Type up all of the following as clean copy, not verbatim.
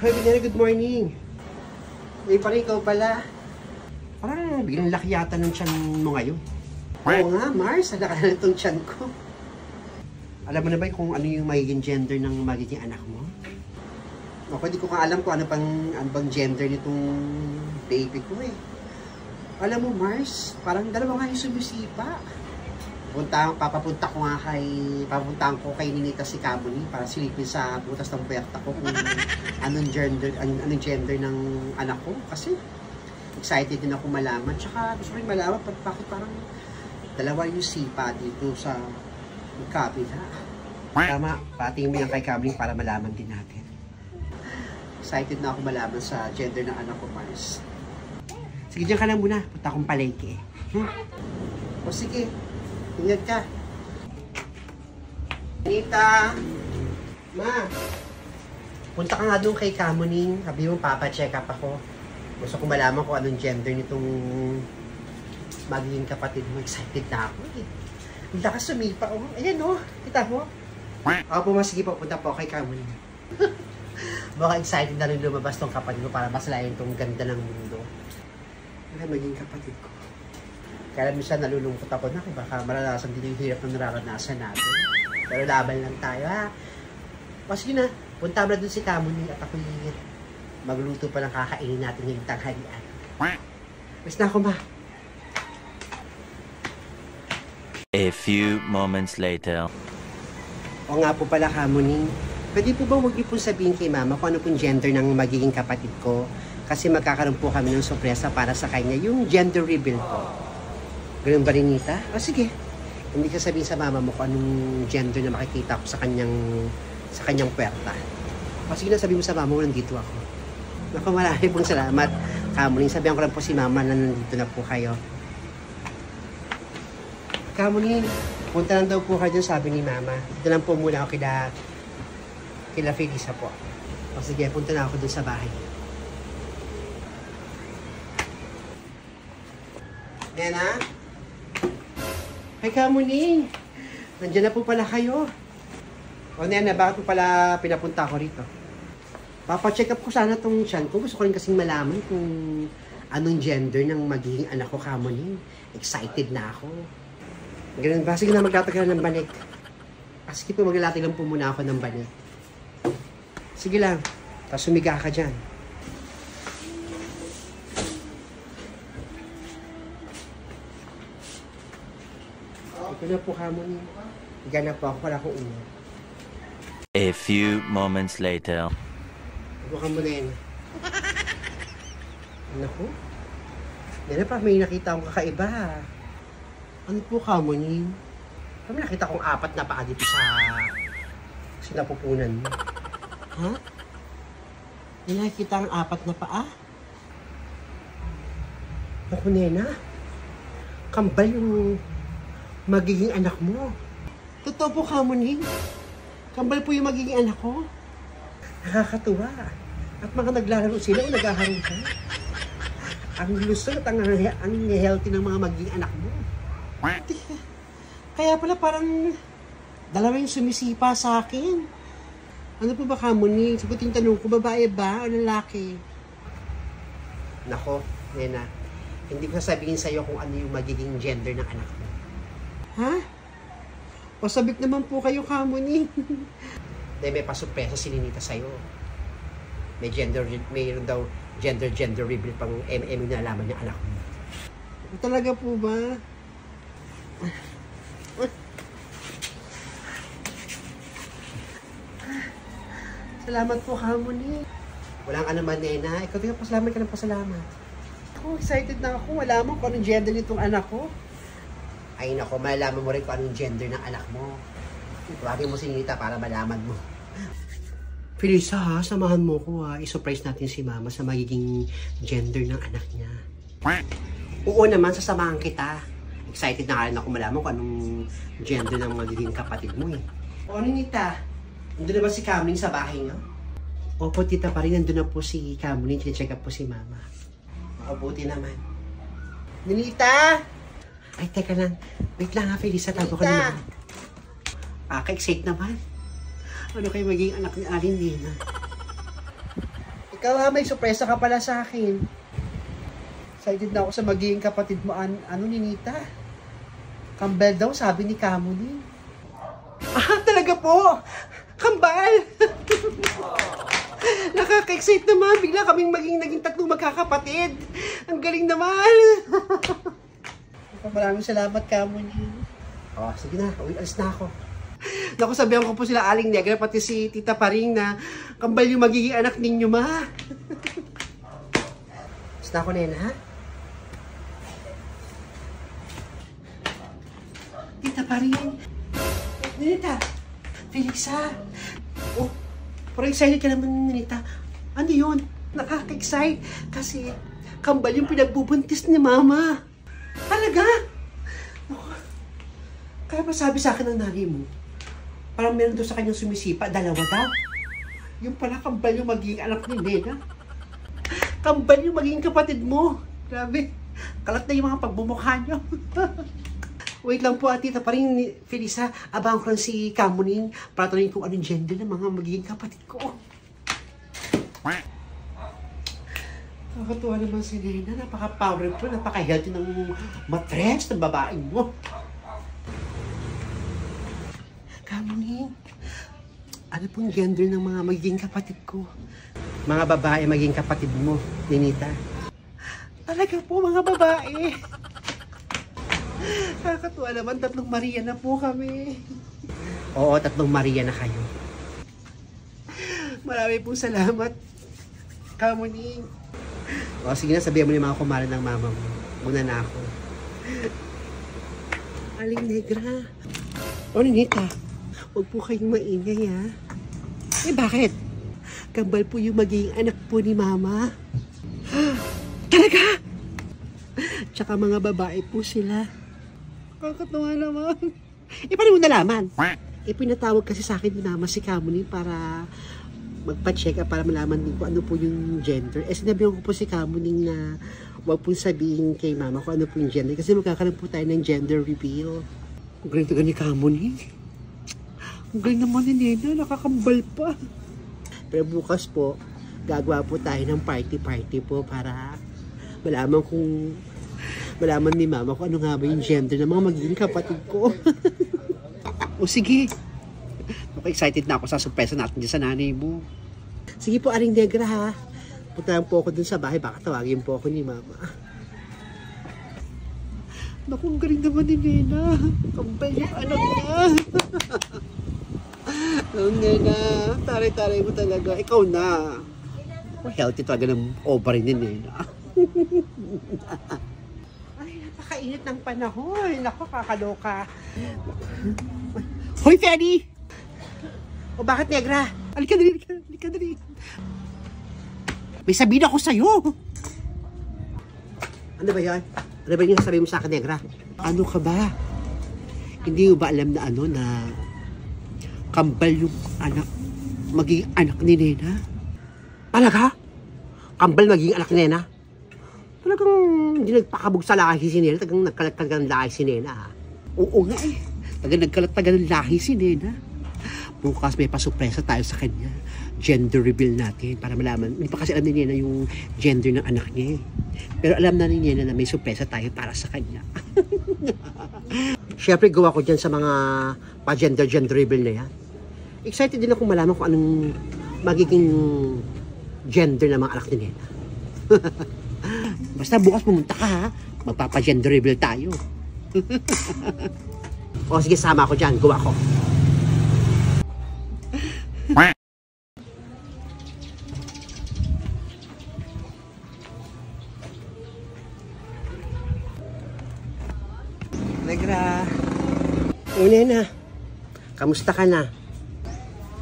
Hi, Binera, good morning. Eh, parang ikaw pala. Parang biglang laki yata ng tiyan mo ngayon. Oo nga, Mars, laki na itong tiyan ko. Alam mo na ba kung ano yung magiging gender ng magiging anak mo? Ako, hindi ko nga alam kung ano bang gender nitong baby ko eh. Alam mo, Mars, parang dalawa nga yung sumisipa. Papuntahan ko kay Ninita si Kamuni para silipin sa butas ng puwerta ko kung anong gender ng anak ko. Kasi excited din ako malaman. Tsaka gusto ko rin malaman bakit parang dalawa yung sipa dito sa kabila. Tama, patingin mo yan kay Kamuni para malaman din natin. Excited na ako malaman sa gender ng anak ko, Mars. Sige, dyan ka lang muna. Punta akong palengke. O sige. Ingat ka. Anita! Ma! Punta ka nga doon kay Kamuning. Sabi mo, papa-check up ako. Gusto ko malaman kung anong gender nitong magiging kapatid mo. Excited na ako eh. Hindi ka sumipa. Oh. Ayan oh. Kita mo? Ako po, sige po. Punta po kay Kamuning. Baka excited na rin lumabas tong kapatid mo para maslayan tong ganda ng mundo. Ano maging kapatid ko? Kaya minsan nalulungkot ako na baka maranasan din yung hirap na nararanasan natin. Pero laban lang tayo ha. O sige na, punta mo na dun si Kamuni at ako magluto pa ng kakainin natin yung tanghalian. Mas na ako ma. A few moments later. O nga po pala Kamuni, pwede po ba huwag niyo po sabihin kay mama kung ano pong gender ng magiging kapatid ko? Kasi magkakaroon po kami ng sorpresa para sa kanya, yung gender reveal po. Ganun ba rin, Nita? O sige. Hindi ka sabihin sa mama mo kung anong gender na makikita ko sa kanyang puwerta. O sige na, sabihin mo sa mama mo, nandito ako. Naku, marami pong salamat. Kamuning, sabihan ko lang po si mama na nandito na po kayo. Kamuning, punta lang daw po kayo dyan, sabi ni mama. Dito lang po muna ako kila Felisa po. O sige, punta na ako dun sa bahay. Yan ha? Ay, Kamuning! Nandiyan na po pala kayo. O, Nena, bakit po pala pinapunta ko rito? Papacheck up ko sana itong tiyan ko. Gusto ko rin kasing malaman kung anong gender ng magiging anak ko, Kamuning. Excited na ako. Ganun ba? Sige na, magtatagal ng banik. Sige po, maglalati lang po muna ako ng banik. Sige lang. Tapos sumiga ka dyan. Ito na po, Kamuning. Higa na po ako, wala akong ulo. A few moments later. Bukan mo na yun. Naku. Yan pa, may nakita akong kakaiba. Ano po, Kamuning? May nakita akong 4 na paa dito sa sinapupunan mo. Ha? May nakita akong 4 na paa? Naku, Nena. Kambal yung magiging anak mo. Totoo po, Kamuning. Kambal po yung magiging anak ko. Nakakatuwa. At mga naglalaro sila o naghaharutan. Ang lusot at ang healthy ng mga magiging anak mo. Kaya pala parang dalawa yung sumisipa sa akin. Ano po ba, Kamuning? Sagutin tanong ko, babae ba o lalaki? Nako, Nena. Hindi ko sasabihin sa'yo kung ano yung magiging gender ng anak mo. Ha? O sabik naman po kayo, Kamuning. Dahil may pasurpresa si Ninita sa'yo. Mayroon daw gender reveal pang yung nalaman niya anak mo. Talaga po ba? Salamat po, Kamuning. Walang anuman, Nena. Ikaw din pasalamat ka ng pasalamat. Ako, excited na ako. Wala mo kung anong gender nitong anak ko. Ay nako, malalaman mo rin kung anong gender ng anak mo. Tawagin mo si Ninita para malaman mo. Felisa ha, samahan mo ko ha. I-surprise natin si mama sa magiging gender ng anak niya. Oo naman, sasamahan kita. Excited na rin ako malaman kung anong gender ng magiging kapatid mo eh. O Ninita, nandun na ba si Kamuning sa bahay niyo? Opo, tita pa rin, nandun na po si Kamuning. Check up po si mama. Makabuti naman. Ninita! Ay, teka lang. Wait lang ha, Felisa. Tago ka naman. Ka-excite naman. Ano kayo magiging anak ni Aling Nina? Ikaw may sorpresa ka pala sa akin. Excited na ako sa magiging kapatid mo, Ninita. Kambal daw, sabi ni Kamuni. Talaga po! Kambal! Nakaka-excite naman. Bigla kaming naging tatlong magkakapatid. Ang galing naman. Maraming salamat, Kamuni. Sige na. Alis na ako. Naku, sabihan ko po sila Aling Negra, pati si Tita Paring na kambal yung magiging anak ninyo, ma. Alis na ako, Nena, ha? Tita Paring. Ninita. Felisa. Pero excited ka naman, Ninita. Ano yun? Nakaka-excite. Kasi kambal yung pinagbubuntis ni Mama. Talaga? Kaya pa sabi sa akin ng nanay mo, parang meron doon sa kanyang sumisipa, dalawa daw. Yung pala kambal yung magiging anak ni Nena. Kambal yung magiging kapatid mo. Grabe. Kalat na yung mga pagbumukha nyo. Wait lang po, Tita Paring, Felisa, abang ko lang si Kamuning para tanongin kung anong gender ng mga magiging kapatid ko. Nakakatuwa naman si Nena, napaka-powerful, napaka-healthy ng matres ng babaeng mo. Kamuning, ano pong gender ng mga magiging kapatid ko? Mga babae magiging kapatid mo, Ninita. Talaga po, mga babae. Nakakatuwa naman, 3 Maria na po kami. Oo, 3 Maria na kayo. Marami pong salamat, Kamuning. Sige na, sabihan mo ni mga kumare ng mama mo. Muna na ako. Aling Negra. Ninita, huwag po kayong maingay, ha? Bakit? Kambal po yung magiging anak po ni Mama. Talaga? Tsaka mga babae po sila. Kakatuwa naman. Paano mo nalaman? Pinatawag kasi sa akin ni Mama si Kamuni para magpa-check up para malaman din ko ano po yung gender. Sinabihan ko po si Kamuni na huwag po sabihin kay Mama kung ano po yung gender kasi magkakaroon po tayo ng gender reveal. Ang galing talaga ni Kamuni. Ang galing naman ni Nena, nakakambal pa. Pero bukas po, gagawa po tayo ng party po para malaman ni Mama kung ano nga ba yung gender ng mga magiging kapatid ko. Sige. Excited na ako sa surpresa natin dyan sa nanay mo. Sige po, Aling Negra, ha. Punta lang po ako dun sa bahay, baka tawagin po ako ni Mama. Naku, ang galing naman ni Nena. Kambal yung anak niya. Nena, taray-taray mo talaga. Ikaw na. Healthy talaga ng ovary ni Nena. Ay, napakainit ng panahon. Naku, kakaloka. Hoy, Freddy! Bakit, Negra? Halika dali. May sabihin ako sa'yo. Ano ba yan? Ano ba yung sabi mo sa akin, Negra? Ano ka ba? Hindi mo ba alam na na kambal yung magiging anak ni Nena? Talaga? Kambal magiging anak ni Nena? Talagang hindi nagpakabog sa lahi si Nena. Talagang nagkalat-tagan ng lahi si Nena, ha? Oo nga eh. Talagang nagkalat-tagan ng lahi si Nena. Bukas may pasupresa tayo sa kanya. Gender reveal natin para malaman. Hindi pa kasi alam ni Nena yung gender ng anak niya. Pero alam na ni Nena na may surpresa tayo para sa kanya. Siyempre gawa ko dyan sa mga pa-gender reveal na yan. Excited din ako malaman kung anong magiging gender ng mga anak ni Nena. Basta bukas pumunta ka, ha? Magpapa-gender reveal tayo. Sige, sama ako dyan. Gawa ko. Negra. Nena, kamusta ka na?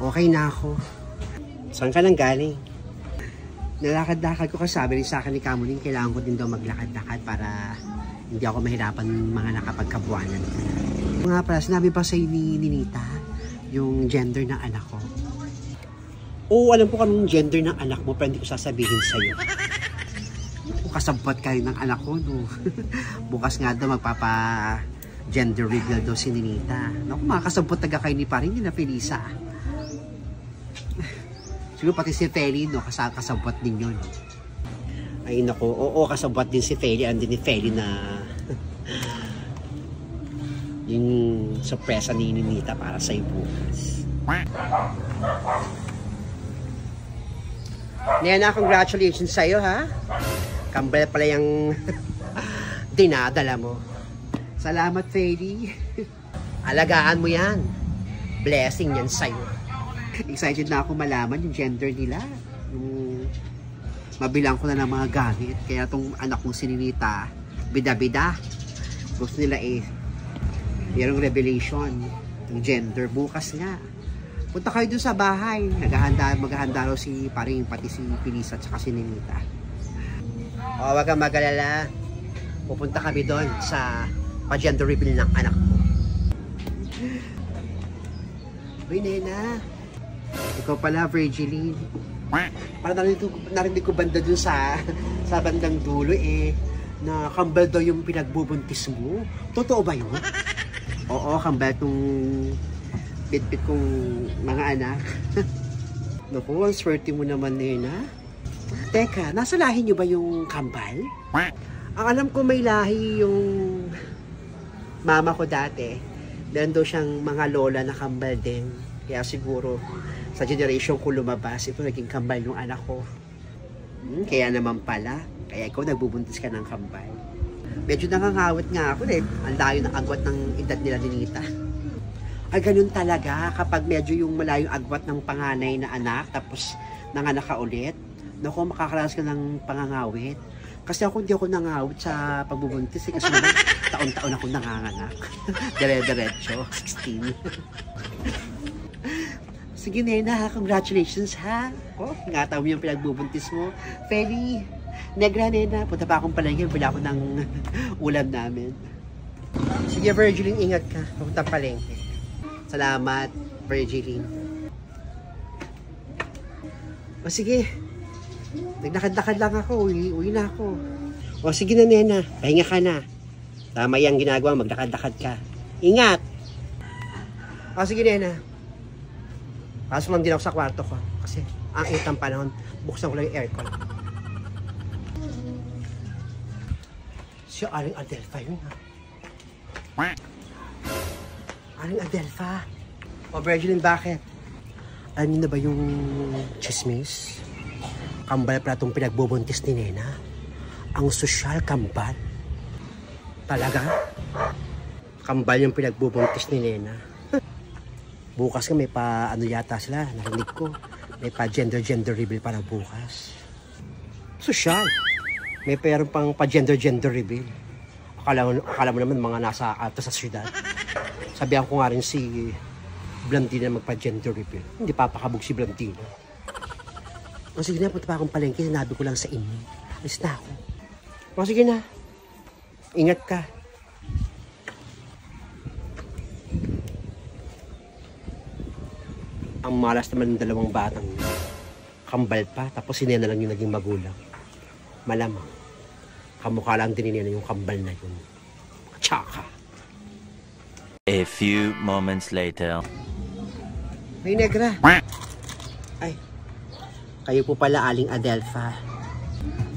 Okay na ako. Saan ka nang galing? Nalakad-lakad ko kasabi rin sa akin ni Kamuning, kailangan ko din daw maglakad-lakad para hindi ako mahirapan mga nakapagkabuanan. Nga pala, sinabi pa sa'yo ni Ninita yung gender ng anak ko. Oo, alam ko kanong gender ng anak mo, pero hindi ko sasabihin sa'yo. Kasabot kayo ng anak ko, no? Bukas nga daw magpapa-gender reveal daw si Ninita. Naku, makakasabot taga kayo ni Paring, ni na Felisa. Siguro pati si Feli, no, kasabwat din yun. Ay nako, oo, kasabwat din si Feli. Andin ni Feli na yung sorpresa ni Ninita para sa bukas. Nena, congratulations sa'yo, ha? Kambal pala yung dinadala mo. Salamat, Feli. Alagaan mo yan. Blessing yan sa'yo. Excited na ako malaman yung gender nila. Yung mabilang ko na ng mga gamit. Kaya itong anak kong si Ninita, bida-bida. Gusto nila mayroong revelation ng gender. Bukas nga. Punta kayo dun sa bahay. Maghahanda raw si paring pati si Pilisa at saka si Ninita. O, wag kang mag-alala. Pupunta kami doon sa pa-gender reveal ng anak ko. Uy, Nena. Ikaw pala, Virgiline. Parang narinig ko banda dun sa bandang dulo na kambal daw yung pinagbubuntis mo. Totoo ba yun? Oo, kambal tong bit-bit kong mga anak. Naku, ang swerte mo naman, Nena. Teka, nasa lahi nyo ba yung kambal? Ang alam ko may lahi yung mama ko dati. Meron daw siyang mga lola na kambal din. Kaya siguro sa generation ko lumabas, ito naging kambal ng anak ko. Kaya naman pala, kaya ikaw nagbubuntis ka ng kambal. Medyo nakangawit nga ako ang layo ng agwat ng edad nila Ninita. Ay, ganun talaga kapag medyo yung malayong agwat ng panganay na anak, tapos nanganak ka ulit. Naku, makakaranas ka ng pangangawit. Kasi hindi ako nangawit sa pagbubuntis kasi naman taon-taon ako nanganganak. Dire-diretso, 16. Sige, Nena, congratulations, ha? Oh, ingataw mo yung pinagbubuntis mo. Feli, negra, Nena. Punta pa akong palengke, bila ako ng ulam namin. Sige, Virgiline, ingat ka. Punta palengke. Salamat, Virgiline. O sige, naglakad-lakad lang ako. Uwi na ako. O sige na, Nena. Pahinga ka na. Tama yung ginagawa, maglakad-lakad ka. Ingat! O sige, Nena. Pasok lang din ako sa kwarto ko. Kasi ang init ng panahon, buksan ko lang yung aircon. Si Aling Adelfa yun, ha? Aling Adelfa. O, Virgiline, bakit? Alam niyo na ba yung chismis? Kambal pala itong pinagbubuntis ni Nena. Ang sosyal kambal. Talaga? Kambal yung pinagbubuntis ni Nena. Bukas ka may yata sila, narinig ko. May gender reveal para bukas. Sosyal. May pero pang gender reveal. Akala mo naman mga nasa alta sa syudad. Sabihan ko nga rin si Blandina magpa-gender reveal. Hindi papakabog si Blandina. O sige na, punta pa akong palengke. Sinabi ko lang sa inyo. Alis na ako. O sige na. Ingat ka. Ang malas naman ng dalawang batang kambal pa, tapos si Nena lang yung naging magulang. Malamang kamukha lang din ni Nena yung kambal na yun. Tsaka. A few moments later. Ay, negra. Ay, kayo po pala, Aling Adelfa.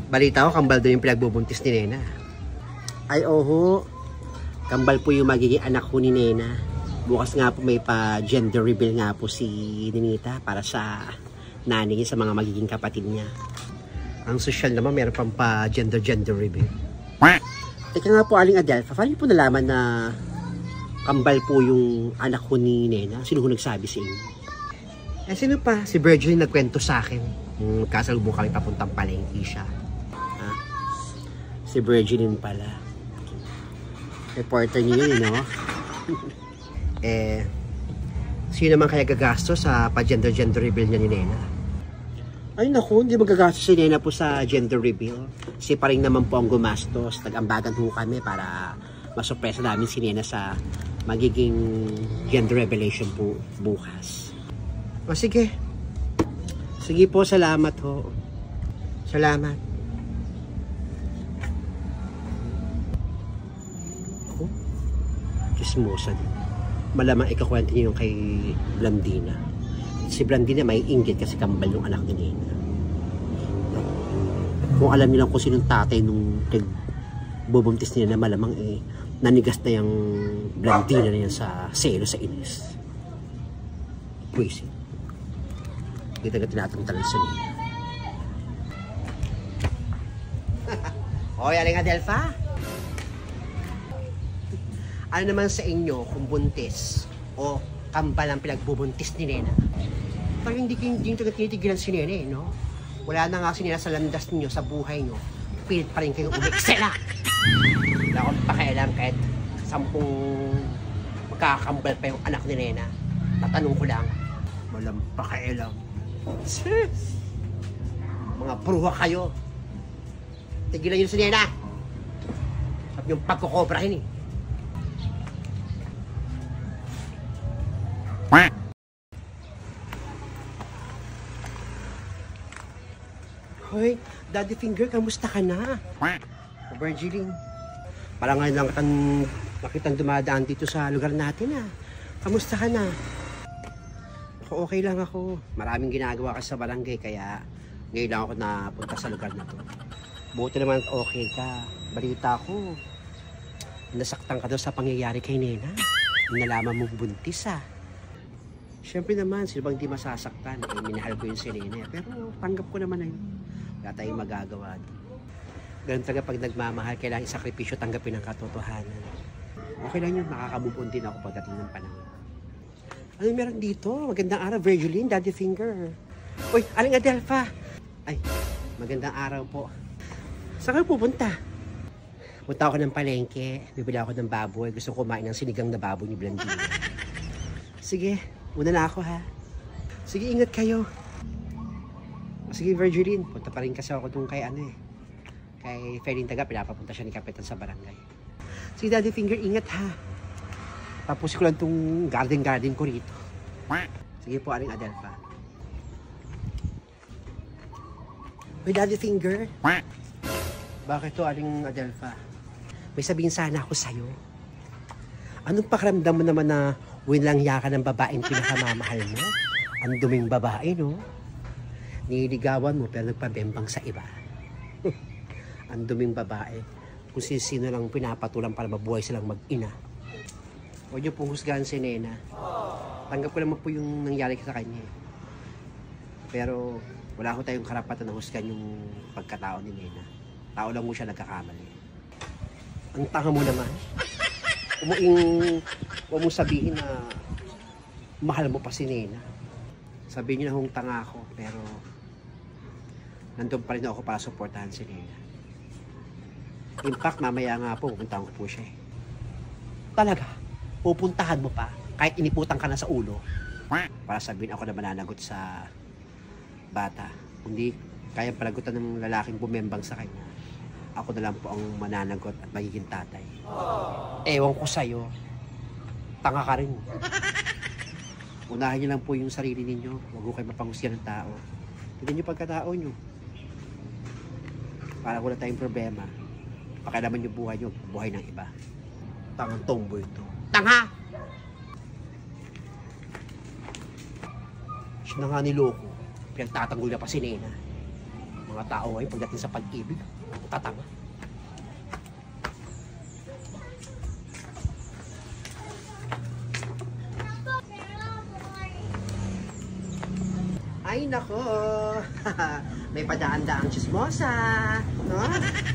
Balita ko, kambal doon yung pinagbubuntis ni Nena. Ay, oho. Kambal po yung magiging anak ko ni Nena. Bukas nga po may pa-gender reveal nga po si Ninita para sa nanay niya, sa mga magiging kapatid niya. Ang social naman, meron pang pa-gender reveal. Teka nga po, Aling Adelfa, paano po nalaman na kambal po yung anak ko ni Nena? Sino ko nagsabi sa inyo? Eh, sino pa? Si Virgiline nagkwento sa akin. Kasalubong kami papuntang palengke siya. Ha? Si Virgiline pala. Reporter niyo yun, no? Sino naman kaya gagasto sa pa-gender reveal niya ni Nena? Ay naku, hindi magagastos si Nena po sa gender reveal. Si Paring naman po ang gumastos. Nag-ambagan po kami para masurpresa namin si Nena sa magiging gender revelation po bukas. O sige. Sige po, salamat ho. Salamat. Ako? Kismosa din. Malamang ikakwento niyo yung kay Blandina. Si Blandina may inggit kasi kambal yung anak ni Nena. Kung alam niyo lang kung sinong tatay nung bubuntis niya na malamang nanigas na yung Blandina na yan sa selo sa inis. Pwisi. Hindi talaga tinatangtalan sa niya. Hoy, aling Adelfa. Ano naman sa inyo kung buntis o kambal ang pinagbubuntis ni Nena? Parang hindi tinitigilan si Nena, no? Wala na nga si Nena sa landas niyo, sa buhay niyo. Pilit pa rin kayong umiksela. Wala akong pakialam kahit 10 magkakambal pa yung anak ni Nena. Tatanong ko lang, walang pakialam. Sis! Mga bruha kayo. Tigilan nyo si Nena. At yung pagkukobrahin eh. Hoy, Daddy Finger, kamusta ka na? Virgiling. Parang ngayon lang nakitang dumadaan dito sa lugar natin ah. Kamusta ka na? Ako okay lang ako. Maraming ginagawa kasi sa barangay kaya ngayon lang ako napunta sa lugar na to. Buti naman okay ka. Balita ko, nasaktan ka daw sa pangyayari kay Nena. Nalaman mong buntis ah. Siyempre naman, sino bang di masasaktan? Minahal ko yun si Nena. Pero tanggap ko naman na yun. Wala tayong magagawa. Ganun talaga pag nagmamahal, kailangan isakripisyo, tanggapin ang katotohanan. Okay lang yun, makakabubon din ako pagdating ng panahon. Ano meron dito? Magandang araw, Virgilin, Daddy Finger. Uy, aling Adelfa. Ay, magandang araw po. Saan kayo pupunta? Punta ako ng palengke, bibili ako ng baboy. Gusto ko kumain ng sinigang na baboy ni Blandina. Sige, una na ako ha. Sige, ingat kayo. Sige, Virgilin, punta pa rin kasi ako dun kay kay Ferin Taga, pinapapunta siya ni Kapitan sa barangay. Sige, Daddy Finger, ingat ha. Tapos ko lang tong garden ko rito. Sige po, aling Adelfa. Uy, Daddy Finger. Bakit to, aling Adelfa? May sabihin sana ako sa'yo. Anong pakiramdam mo naman na winlang yaka ng babaeng pinakamamahal mo? Ang duming babae, no? Nililigawan mo pero nagpabembang sa iba. Ang duming babae. Kung sino lang pinapatulang para mabuhay silang mag-ina. Huwag niyo pong husgahan si Nena. Tanggap ko naman po yung nangyari sa kanya. Pero wala ko tayong karapatan na husgahan yung pagkatao ni Nena. Tao lang mo siya nagkakamali. Ang tanga mo naman. Huwag mong sabihin na mahal mo pa si Nena. Sabihin niyo na kung tanga ako, pero nandun pa rin ako para supportahan si Nena. In fact, mamaya nga po, pupuntahan ko po siya eh. Talaga, pupuntahan mo pa, kahit iniputan ka na sa ulo, para sabihin ako na mananagot sa bata. Hindi kaya palagutan ng lalaking bumembang sa kanya. Ako na lang po ang mananagot at magiging tatay. Ewan ko sa'yo, tanga ka rin. Unahin niyo lang po yung sarili ninyo. Huwag ko kayo mapanghusgan ng tao. Tignan niyo pagkatao niyo. Para wala tayong problema. Pakialaman niyo buhay niyo, buhay ng iba. Tangang tomboy ito. Tanga! Siya na nga niloko. Pinagtatanggol na pa si Nena. Mga tao ay pagdating sa pag-ibig, tatanga. Ay nako, may padaan-daang chismosa, no?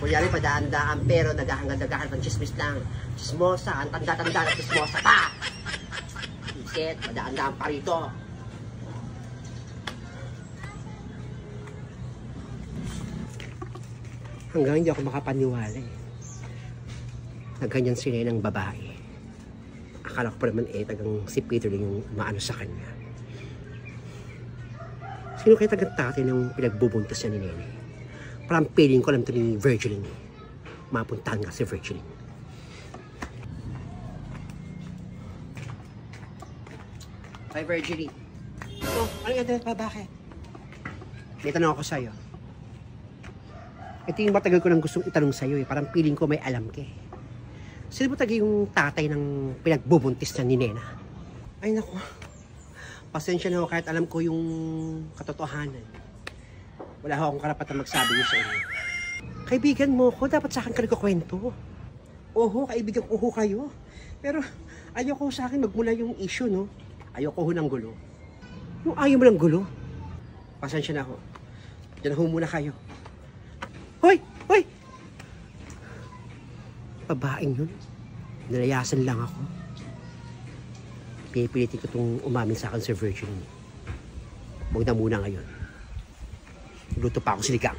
Kunyari padaan-daan pero naghahangan-dagahan ng chismis lang. Chismosa, ang tanda-tanda ng chismosa pa. Isit, padaan-daan pa rito. Hanggang hindi ako makapaniwala eh. Nagganyan sila ng babae. Akala ko pa naman tagang si Peter lang yung maano sa kanya. Sino kaya tagang tatay ng pinagbubuntas niya ni Nene? Parang feeling ko alam ito ni Virgilin. Mapuntahan nga si Virgilin. Hi Virgilin. Oh, ano yung pa? Bakit? May tanong ako sa'yo. Ito yung matagal ko nang gustong itanong sa'yo eh. Parang feeling ko may alam ka eh. Sino ba taga yung tatay ng pinagbubuntis niya ni Nena? Ay naku. Pasensya na ho kahit alam ko yung katotohanan. Wala ho akong karapatan magsabi niyo sa inyo. Kaibigan mo ko, dapat sa akin ka nagkukwento. Oho, kaibigan ko ho kayo. Pero ayoko sa akin magmula yung issue, no? Ayoko ho ng gulo. Yung ayaw mo ng gulo, pasensya na ho. Diyan ho muna kayo. Hoy! Hoy! Babaeng yun. Nilayasan lang ako. Pipilitin ko itong umamin sa akin si Virgin. Huwag na muna ngayon. Luto pa ako siligang.